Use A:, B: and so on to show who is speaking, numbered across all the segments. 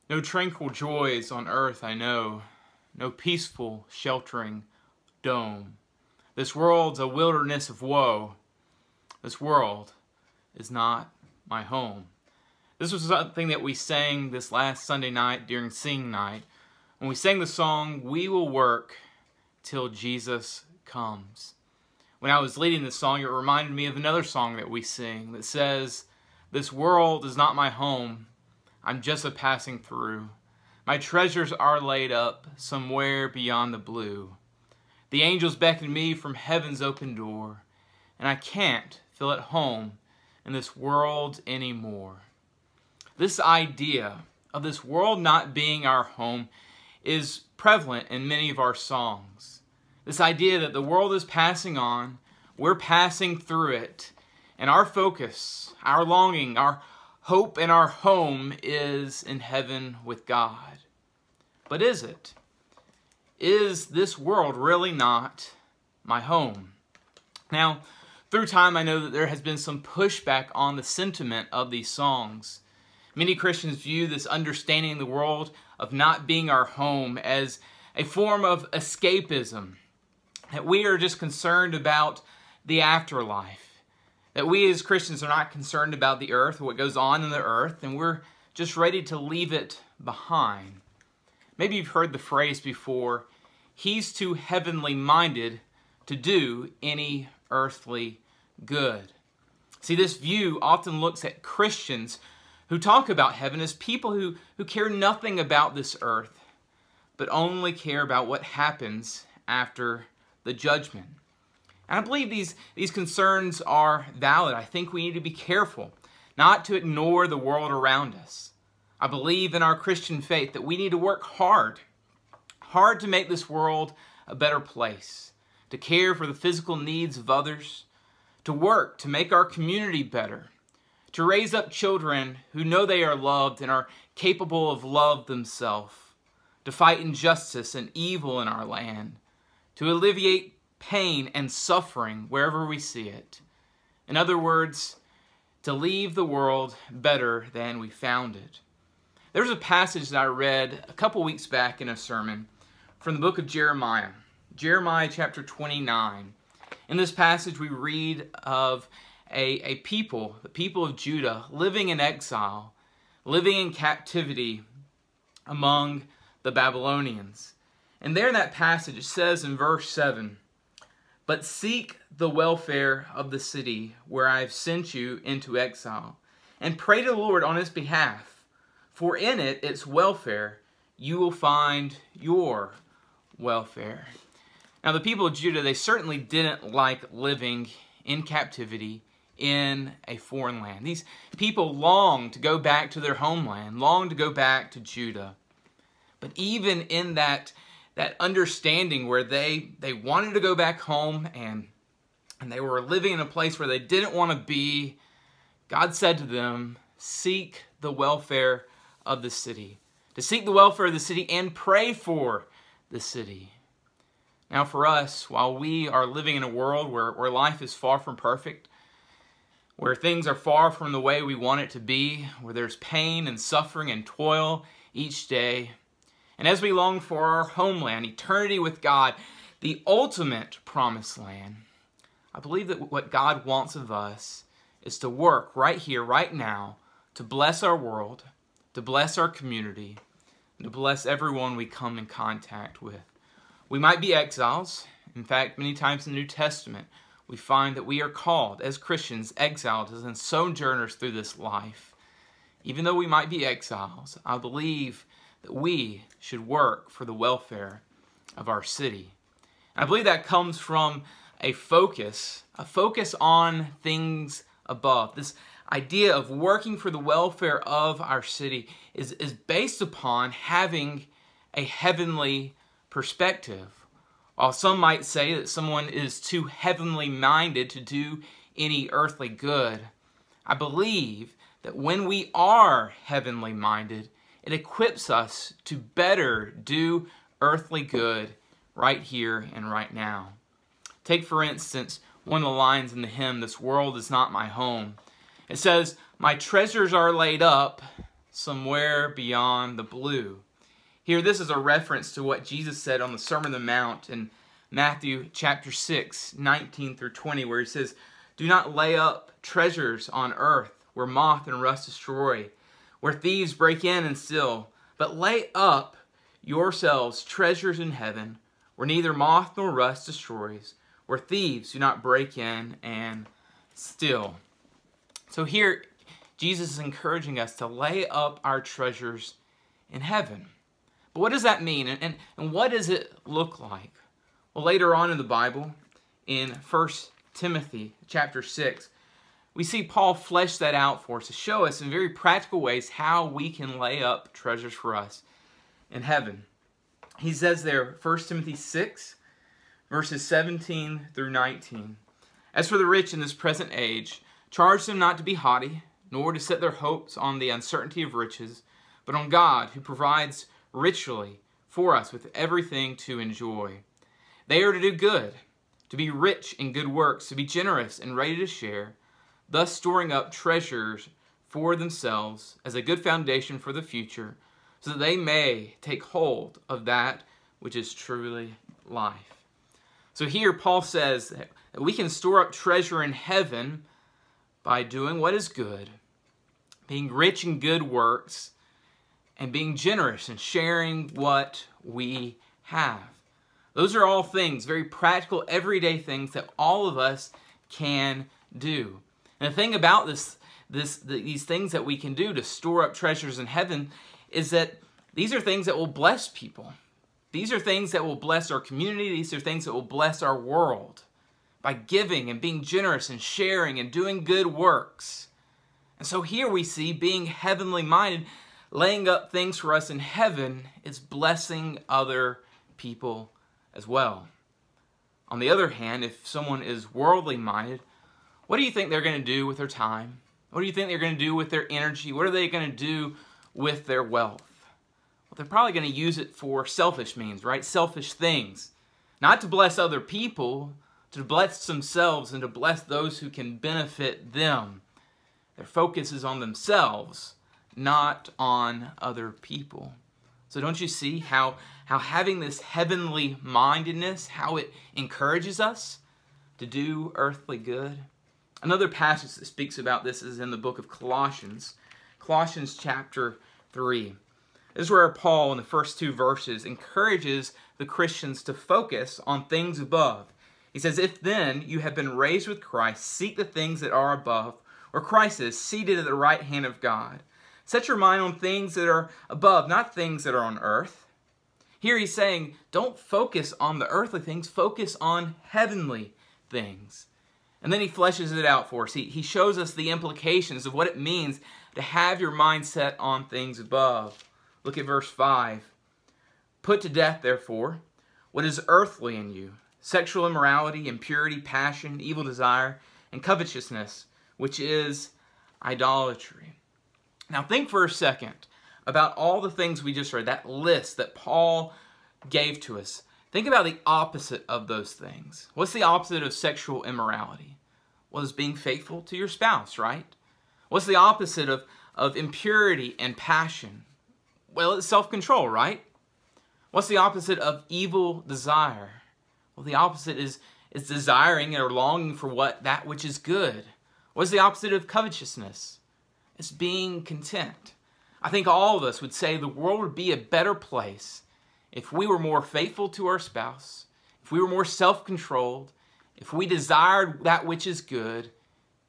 A: No tranquil joys on earth I know, no peaceful, sheltering dome. This world's a wilderness of woe. This world is not my home. This was something that we sang this last Sunday night during Sing Night. When we sang the song, "We Will Work Till Jesus Comes." When I was leading this song, it reminded me of another song that we sing that says, "This world is not my home. I'm just a passing through. My treasures are laid up somewhere beyond the blue. The angels beckon me from heaven's open door, and I can't feel at home in this world anymore." This idea of this world not being our home is prevalent in many of our songs. This idea that the world is passing on, we're passing through it, and our focus, our longing, our hope, and our home is in heaven with God. But is it? Is this world really not my home? Now, through time, I know that there has been some pushback on the sentiment of these songs. Many Christians view this understanding the world of not being our home as a form of escapism, that we are just concerned about the afterlife, that we as Christians are not concerned about the earth, what goes on in the earth, and we're just ready to leave it behind. Maybe you've heard the phrase before, "He's too heavenly minded to do any earthly good." See, this view often looks at Christians who talk about heaven as people who care nothing about this earth, but only care about what happens after the judgment. And I believe these concerns are valid. I think we need to be careful not to ignore the world around us. I believe in our Christian faith that we need to work hard to make this world a better place, to care for the physical needs of others, to work to make our community better, to raise up children who know they are loved and are capable of love themselves, to fight injustice and evil in our land, to alleviate pain and suffering wherever we see it. In other words, to leave the world better than we found it. There's a passage that I read a couple weeks back in a sermon from the book of Jeremiah, Jeremiah chapter 29. In this passage we read of a people, the people of Judah, living in exile, living in captivity among the Babylonians. And there in that passage it says in verse 7, "But seek the welfare of the city where I have sent you into exile, and pray to the Lord on its behalf, for in its welfare you will find your welfare." Now the people of Judah, they certainly didn't like living in captivity in a foreign land. These people longed to go back to their homeland, longed to go back to Judah. But even in that understanding where they wanted to go back home and they were living in a place where they didn't want to be, God said to them, seek the welfare of the city. To seek the welfare of the city and pray for the city. Now for us, while we are living in a world where life is far from perfect, where things are far from the way we want it to be, where there's pain and suffering and toil each day, and as we long for our homeland, eternity with God, the ultimate promised land, I believe that what God wants of us is to work right here, right now, to bless our world, to bless our community, and to bless everyone we come in contact with. We might be exiles. In fact, many times in the New Testament, we find that we are called, as Christians, exiles and sojourners through this life. Even though we might be exiles, I believe that we should work for the welfare of our city. And I believe that comes from a focus on things above. This idea of working for the welfare of our city is based upon having a heavenly perspective. While some might say that someone is too heavenly minded to do any earthly good, I believe that when we are heavenly minded, it equips us to better do earthly good right here and right now. Take, for instance, one of the lines in the hymn, "This world is not my home." It says, "My treasures are laid up somewhere beyond the blue. Here, this is a reference to what Jesus said on the Sermon on the Mount in Matthew chapter 6, 19 through 20, where he says, "Do not lay up treasures on earth, where moth and rust destroy, where thieves break in and steal, but lay up yourselves treasures in heaven, where neither moth nor rust destroys, where thieves do not break in and steal." So here, Jesus is encouraging us to lay up our treasures in heaven. But what does that mean? And what does it look like? Well, later on in the Bible, in 1 Timothy chapter 6, we see Paul flesh that out for us to show us in very practical ways how we can lay up treasures for us in heaven. He says there, 1 Timothy 6, verses 17 through 19, "As for the rich in this present age, charge them not to be haughty, nor to set their hopes on the uncertainty of riches, but on God, who provides richly for us with everything to enjoy. They are to do good, to be rich in good works, to be generous and ready to share, thus storing up treasures for themselves as a good foundation for the future, so that they may take hold of that which is truly life." So here Paul says that we can store up treasure in heaven by doing what is good, being rich in good works, and being generous and sharing what we have. Those are all things, very practical, everyday things that all of us can do. And the thing about these things that we can do to store up treasures in heaven is that these are things that will bless people. These are things that will bless our community. These are things that will bless our world by giving and being generous and sharing and doing good works. And so here we see being heavenly minded, laying up things for us in heaven, is blessing other people as well. On the other hand, if someone is worldly minded, what do you think they're going to do with their time? What do you think they're going to do with their energy? What are they going to do with their wealth? Well, they're probably going to use it for selfish means, right? Selfish things. Not to bless other people, to bless themselves and to bless those who can benefit them. Their focus is on themselves, not on other people. So don't you see how having this heavenly mindedness, how it encourages us to do earthly good? Another passage that speaks about this is in the book of Colossians. Colossians chapter 3. This is where Paul, in the first two verses, encourages the Christians to focus on things above. He says, "If then you have been raised with Christ, seek the things that are above, where Christ is seated at the right hand of God. Set your mind on things that are above, not things that are on earth." Here he's saying, don't focus on the earthly things, focus on heavenly things. And then he fleshes it out for us. He shows us the implications of what it means to have your mind set on things above. Look at verse 5. "Put to death, therefore, what is earthly in you, sexual immorality, impurity, passion, evil desire, and covetousness, which is idolatry." Now think for a second about all the things we just read, that list that Paul gave to us. Think about the opposite of those things. What's the opposite of sexual immorality? Well, it's being faithful to your spouse, right? What's the opposite of impurity and passion? Well, it's self-control, right? What's the opposite of evil desire? Well, the opposite is desiring or longing for that which is good. What's the opposite of covetousness? It's being content. I think all of us would say the world would be a better place if we were more faithful to our spouse, if we were more self-controlled, if we desired that which is good,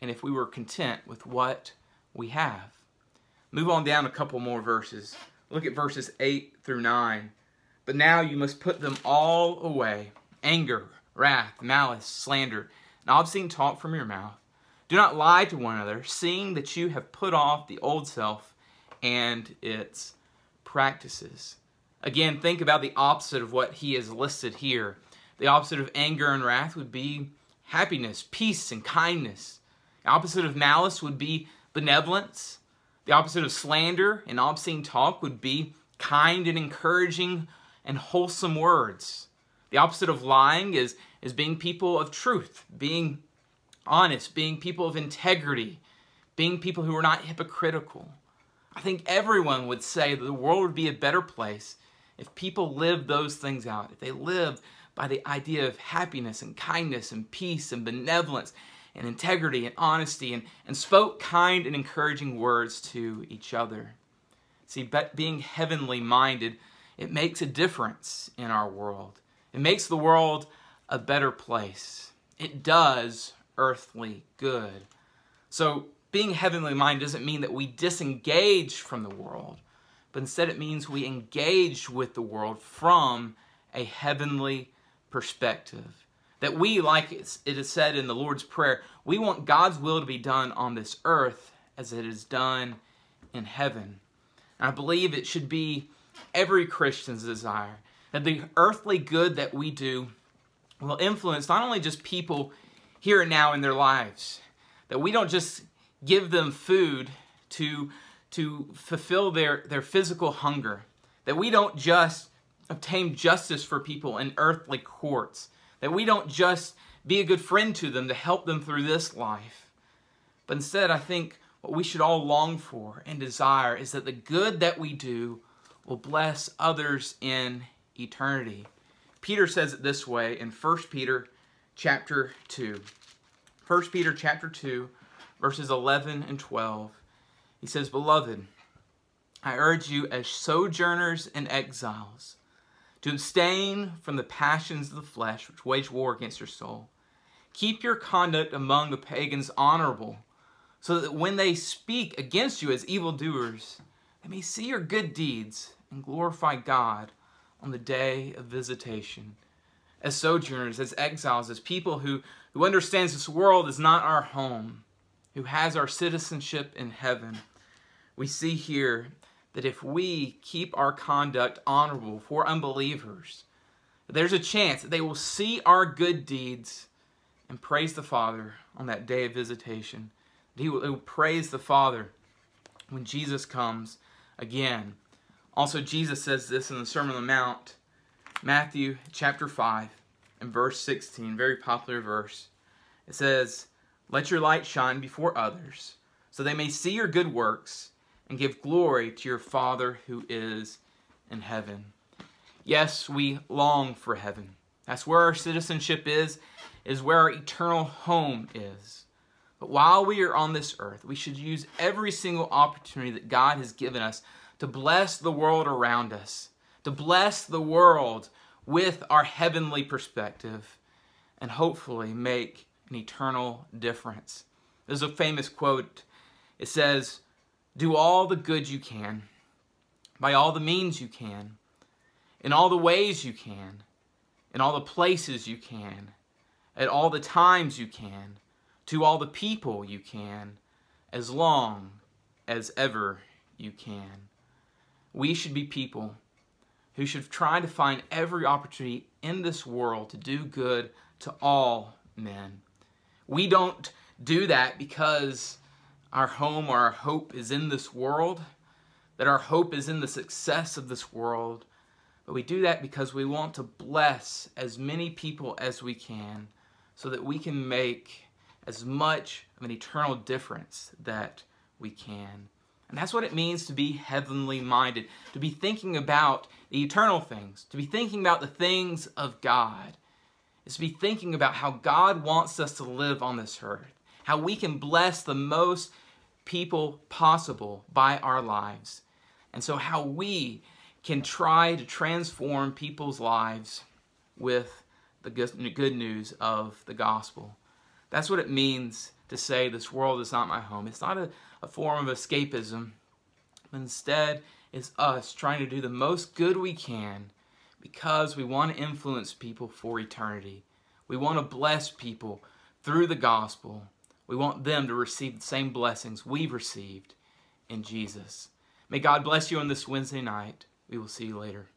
A: and if we were content with what we have. Move on down a couple more verses. Look at verses 8 through 9. "But now you must put them all away, anger, wrath, malice, slander, and obscene talk from your mouth. Do not lie to one another, seeing that you have put off the old self and its practices." Again, think about the opposite of what he has listed here. The opposite of anger and wrath would be happiness, peace, and kindness. The opposite of malice would be benevolence. The opposite of slander and obscene talk would be kind and encouraging and wholesome words. The opposite of lying is being people of truth, being honest, being people of integrity, being people who are not hypocritical. I think everyone would say that the world would be a better place if people lived those things out, if they lived by the idea of happiness and kindness and peace and benevolence and integrity and honesty and spoke kind and encouraging words to each other. See, being heavenly minded, it makes a difference in our world. It makes the world a better place. It does earthly good. So being heavenly minded doesn't mean that we disengage from the world, but instead it means we engage with the world from a heavenly perspective. That we, like it is said in the Lord's Prayer, we want God's will to be done on this earth as it is done in heaven. And I believe it should be every Christian's desire that the earthly good that we do will influence not only just people here and now in their lives, that we don't just give them food to fulfill their physical hunger, that we don't just obtain justice for people in earthly courts, that we don't just be a good friend to them to help them through this life. But instead, I think what we should all long for and desire is that the good that we do will bless others in eternity. Peter says it this way in 1 Peter chapter 2. 1 Peter chapter 2, verses 11 and 12. He says, "Beloved, I urge you as sojourners and exiles to abstain from the passions of the flesh which wage war against your soul. Keep your conduct among the pagans honorable, so that when they speak against you as evildoers, they may see your good deeds and glorify God on the day of visitation." As sojourners, as exiles, as people who understands this world is not our home, who has our citizenship in heaven, we see here that if we keep our conduct honorable for unbelievers, there's a chance that they will see our good deeds and praise the Father on that day of visitation. They will praise the Father when Jesus comes again. Also, Jesus says this in the Sermon on the Mount, Matthew chapter 5 and verse 16, very popular verse. It says, "Let your light shine before others, so they may see your good works and give glory to your Father who is in heaven." Yes, we long for heaven. That's where our citizenship is where our eternal home is. But while we are on this earth, we should use every single opportunity that God has given us to bless the world around us, to bless the world with our heavenly perspective, and hopefully make an eternal difference. There's a famous quote. It says, "Do all the good you can, by all the means you can, in all the ways you can, in all the places you can, at all the times you can, to all the people you can, as long as ever you can." We should be people who should try to find every opportunity in this world to do good to all men. We don't do that because our home or our hope is in this world, that our hope is in the success of this world, but we do that because we want to bless as many people as we can so that we can make as much of an eternal difference that we can. And that's what it means to be heavenly minded, to be thinking about the eternal things, to be thinking about the things of God. Is to be thinking about how God wants us to live on this earth, how we can bless the most people possible by our lives, and so how we can try to transform people's lives with the good news of the gospel. That's what it means to say this world is not my home. It's not a form of escapism, but instead it's us trying to do the most good we can because we want to influence people for eternity. We want to bless people through the gospel. We want them to receive the same blessings we've received in Jesus. May God bless you on this Wednesday night. We will see you later.